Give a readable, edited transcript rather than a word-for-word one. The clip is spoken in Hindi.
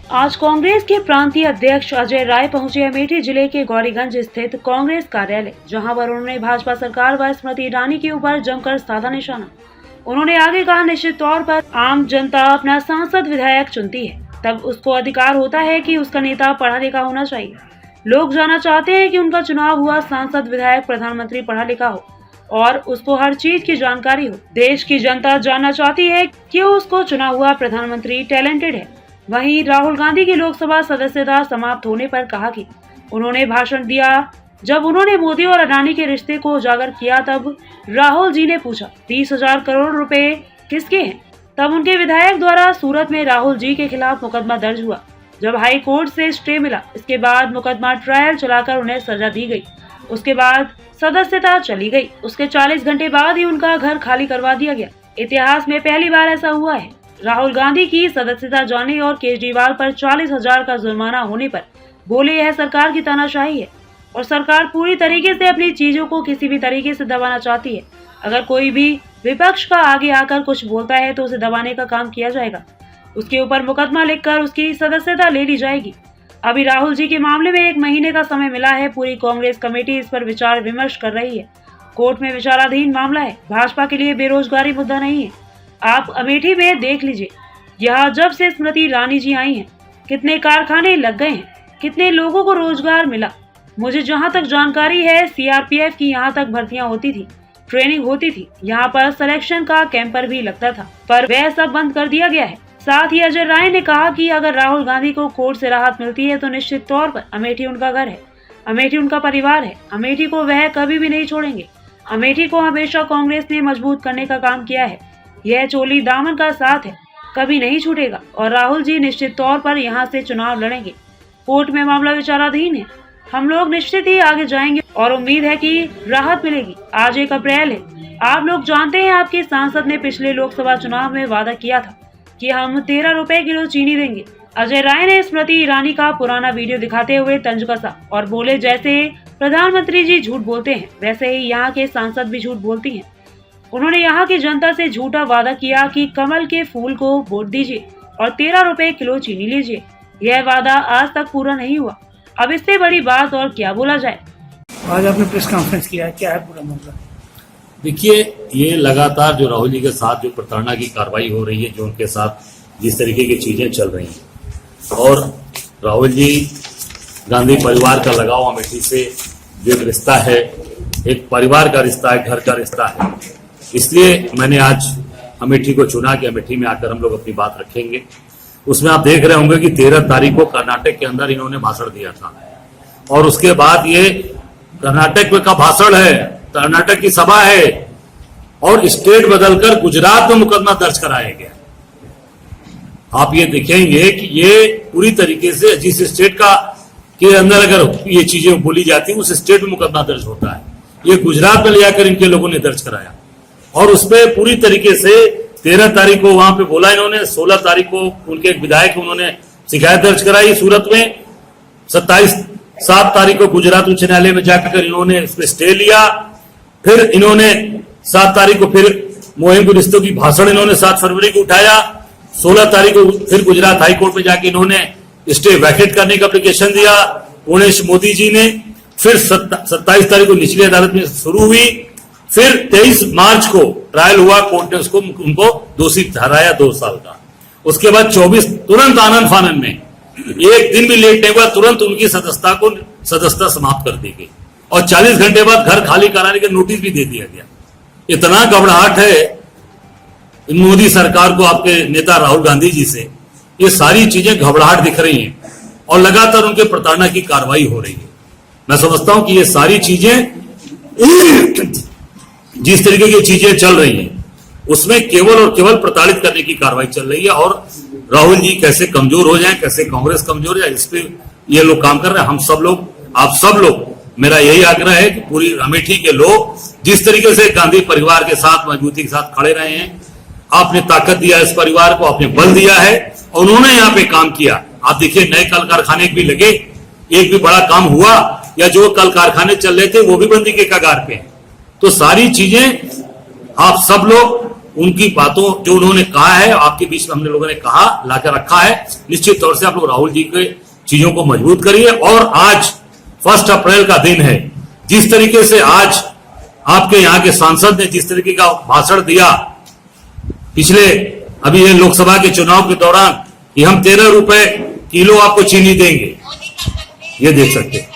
आज कांग्रेस के प्रांतीय अध्यक्ष अजय राय पहुंचे अमेठी जिले के गौरीगंज स्थित कांग्रेस कार्यालय, जहां पर उन्होंने भाजपा सरकार व स्मृति ईरानी के ऊपर जमकर साधा निशाना। उन्होंने आगे कहा, निश्चित तौर पर आम जनता अपना सांसद विधायक चुनती है, तब उसको अधिकार होता है कि उसका नेता पढ़ा लिखा होना चाहिए। लोग जानना चाहते हैं कि उनका चुनाव हुआ सांसद विधायक प्रधानमंत्री पढ़ा लिखा हो और उसको हर चीज की जानकारी हो। देश की जनता जानना चाहती है कि उसको चुना हुआ प्रधानमंत्री टैलेंटेड है। वहीं राहुल गांधी की लोकसभा सदस्यता समाप्त होने पर कहा कि उन्होंने भाषण दिया। जब उन्होंने मोदी और अडानी के रिश्ते को उजागर किया, तब राहुल जी ने पूछा 30,000 करोड़ रुपए किसके हैं। तब उनके विधायक द्वारा सूरत में राहुल जी के खिलाफ मुकदमा दर्ज हुआ। जब हाई कोर्ट से स्टे मिला, इसके बाद मुकदमा ट्रायल चलाकर उन्हें सजा दी गई। उसके बाद सदस्यता चली गई। उसके 40 घंटे बाद ही उनका घर खाली करवा दिया गया। इतिहास में पहली बार ऐसा हुआ है। राहुल गांधी की सदस्यता जाने और केजरीवाल पर 40,000 का जुर्माना होने पर बोले, यह सरकार की तानाशाही है और सरकार पूरी तरीके से अपनी चीजों को किसी भी तरीके से दबाना चाहती है। अगर कोई भी विपक्ष का आगे आकर कुछ बोलता है तो उसे दबाने का काम किया जाएगा। उसके ऊपर मुकदमा लिखकर उसकी सदस्यता ले ली जाएगी। अभी राहुल जी के मामले में 1 महीने का समय मिला है। पूरी कांग्रेस कमेटी इस पर विचार विमर्श कर रही है। कोर्ट में विचाराधीन मामला है। भाजपा के लिए बेरोजगारी मुद्दा नहीं है। आप अमेठी में देख लीजिए, यहाँ जब से स्मृति ईरानी जी आई हैं, कितने कारखाने लग गए हैं, कितने लोगों को रोजगार मिला। मुझे जहाँ तक जानकारी है, सीआरपीएफ की यहाँ तक भर्तियां होती थी, ट्रेनिंग होती थी, यहाँ पर सिलेक्शन का कैंपर भी लगता था, पर वह सब बंद कर दिया गया है। साथ ही अजय राय ने कहा कि अगर राहुल गांधी को कोर्ट से राहत मिलती है तो निश्चित तौर पर अमेठी उनका घर है, अमेठी उनका परिवार है। अमेठी को वह कभी भी नहीं छोड़ेंगे। अमेठी को हमेशा कांग्रेस ने मजबूत करने का काम किया है। यह चोली दामन का साथ है, कभी नहीं छूटेगा और राहुल जी निश्चित तौर पर यहाँ से चुनाव लड़ेंगे। कोर्ट में मामला विचाराधीन है। हम लोग निश्चित ही आगे जाएंगे और उम्मीद है कि राहत मिलेगी। आज 1 अप्रैल है। आप लोग जानते हैं, आपके सांसद ने पिछले लोकसभा चुनाव में वादा किया था कि हम 13 रुपए किलो चीनी देंगे। अजय राय ने स्मृति ईरानी का पुराना वीडियो दिखाते हुए तंज कसा और बोले, जैसे प्रधानमंत्री जी झूठ बोलते हैं, वैसे ही यहाँ के सांसद भी झूठ बोलती हैं। उन्होंने यहाँ की जनता से झूठा वादा किया कि कमल के फूल को वोट दीजिए और 13 रुपए किलो चीनी लीजिए। यह वादा आज तक पूरा नहीं हुआ। अब इससे बड़ी बात और क्या बोला जाए। आज आपने प्रेस कॉन्फ्रेंस किया है, क्या है पूरा मामला? देखिए, ये लगातार जो राहुल जी के साथ जो प्रताड़ना की कार्रवाई हो रही है, जो उनके साथ जिस तरीके की चीजें चल रही हैं, और राहुल जी गांधी परिवार का लगाव अमेठी से जो एक रिश्ता है, एक परिवार का रिश्ता है, घर का रिश्ता है, इसलिए मैंने आज अमेठी को चुना कि अमेठी में आकर हम लोग अपनी बात रखेंगे। उसमें आप देख रहे होंगे कि 13 तारीख को कर्नाटक के अंदर इन्होंने भाषण दिया था और उसके बाद ये कर्नाटक का भाषण है, कर्नाटक की सभा है और स्टेट बदलकर गुजरात में मुकदमा दर्ज कराया गया। आप ये देखेंगे कि ये पूरी तरीके से जिस स्टेट का के अंदर अगर ये चीजें बोली जाती है, उस स्टेट में मुकदमा दर्ज होता है। ये गुजरात में ले जाकर इनके लोगों ने दर्ज कराया और उसमें पूरी तरीके से 13 तारीख को वहां पे बोला इन्होंने, 16 तारीख को उनके एक विधायक उन्होंने शिकायत दर्ज कराई सूरत में, 7 तारीख को गुजरात उच्च न्यायालय में जाकर इन्होंने इस पे स्टे लिया। फिर इन्होंने 7 तारीख को फिर मुहिम के रिश्तों की भाषण इन्होंने 7 फरवरी को उठाया। 16 तारीख को फिर गुजरात हाई कोर्ट में जाके इन्होंने स्टे वैकेट करने का एप्लीकेशन दिया उन्हें मोदी जी ने। फिर 27 तारीख को निचली अदालत में शुरू हुई। फिर 23 मार्च को ट्रायल हुआ, कोर्ट ने उनको दोषी ठहराया 2 साल का। उसके बाद 24 तुरंत आनंद फानन में, एक दिन भी लेट नहीं हुआ, तुरंत उनकी सदस्यता समाप्त कर दी गई और 40 घंटे बाद घर खाली कराने का नोटिस भी दे दिया गया। इतना घबराहट है मोदी सरकार को, आपके नेता राहुल गांधी जी से, ये सारी चीजें घबराहट दिख रही हैं और लगातार उनके प्रताड़ना की कार्रवाई हो रही है। मैं समझता हूं कि ये सारी चीजें जिस तरीके की चीजें चल रही हैं, उसमें केवल और केवल प्रताड़ित करने की कार्रवाई चल रही है और राहुल जी कैसे कमजोर हो जाएं, कैसे कांग्रेस कमजोर हो जाए, इस पे ये लोग काम कर रहे हैं। हम सब लोग, आप सब लोग, मेरा यही आग्रह है कि पूरी अमेठी के लोग जिस तरीके से गांधी परिवार के साथ मजबूती के साथ खड़े रहे हैं, आपने ताकत दिया इस परिवार को, आपने बल दिया है और उन्होंने यहाँ पे काम किया। आप देखिए, नए कल कारखाने भी लगे, एक भी बड़ा काम हुआ, या जो कल कारखाने चल रहे थे वो भी बंदी के कगार पे हैं। तो सारी चीजें आप सब लोग उनकी बातों जो उन्होंने कहा है आपके बीच में हमने लोगों ने कहा लाकर रखा है, निश्चित तौर से आप लोग राहुल जी के चीजों को मजबूत करिए। और आज 1 अप्रैल का दिन है, जिस तरीके से आज आपके यहाँ के सांसद ने जिस तरीके का भाषण दिया पिछले अभी ये लोकसभा के चुनाव के दौरान कि हम 13 रुपए किलो आपको चीनी देंगे, ये देख सकते हैं।